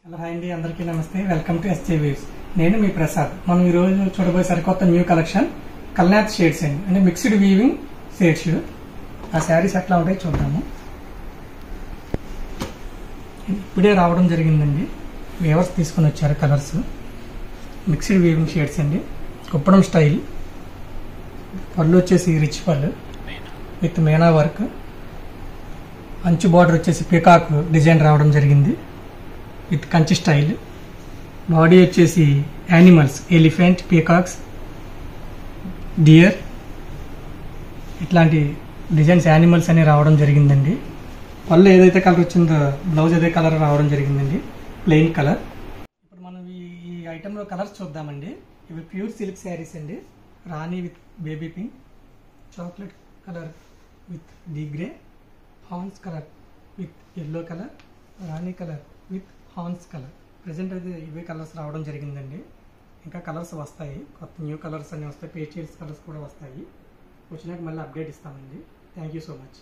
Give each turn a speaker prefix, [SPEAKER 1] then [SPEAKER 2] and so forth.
[SPEAKER 1] Hello hi అండి, అందరికీ నమస్తే. Welcome to SJ waves. నేను మీ ప్రసాద్. మనం ఈ రోజు చూడబోయే సరికొత్త న్యూ కలెక్షన్ కల్నాథ్ షేడ్స్ అండి, అంటే మిక్స్డ్ వీవింగ్ షేడ్స్. ఆ శారీస్ ఎట్లా ఉంటాయి చూద్దాము. ఇప్పుడే రావడం జరిగిందండి, వేవర్స్ తీసుకుని వచ్చారు. కలర్స్ మిక్స్డ్ వీవింగ్ షేడ్స్ అండి, కుప్పడం స్టైల్. పళ్ళు వచ్చేసి రిచ్ పళ్ళు విత్ మేనా వర్క్, అంచు బార్డర్ వచ్చేసి పీకాక్ డిజైన్ రావడం జరిగింది విత్ కంచి స్టైల్. బాడీ వచ్చేసి యానిమల్స్, ఎలిఫెంట్, పీకాక్స్, డియర్, ఇట్లాంటి డిజైన్స్ యానిమల్స్ అని రావడం జరిగిందండి. పళ్ళు ఏదైతే కలర్ వచ్చిందో బ్లౌజ్ అదే కలర్ రావడం జరిగిందండి, ప్లెయిన్ కలర్. ఇప్పుడు మనం ఈ ఐటెంలో కలర్స్ చూద్దామండి. ఇవి ప్యూర్ సిల్క్ శారీస్ అండి. Rani with baby pink, chocolate colour with the grey, హాన్స్ colour with yellow colour, rani colour with హాన్స్ కలర్. ప్రజెంట్ అయితే ఇవే కలర్స్ రావడం జరిగిందండి. ఇంకా కలర్స్ వస్తాయి, కొత్త న్యూ కలర్స్ అన్నీ వస్తాయి, పేస్టల్స్ కలర్స్ కూడా వస్తాయి. వచ్చినాక మళ్ళీ అప్డేట్ ఇస్తామండి. Thank you so much.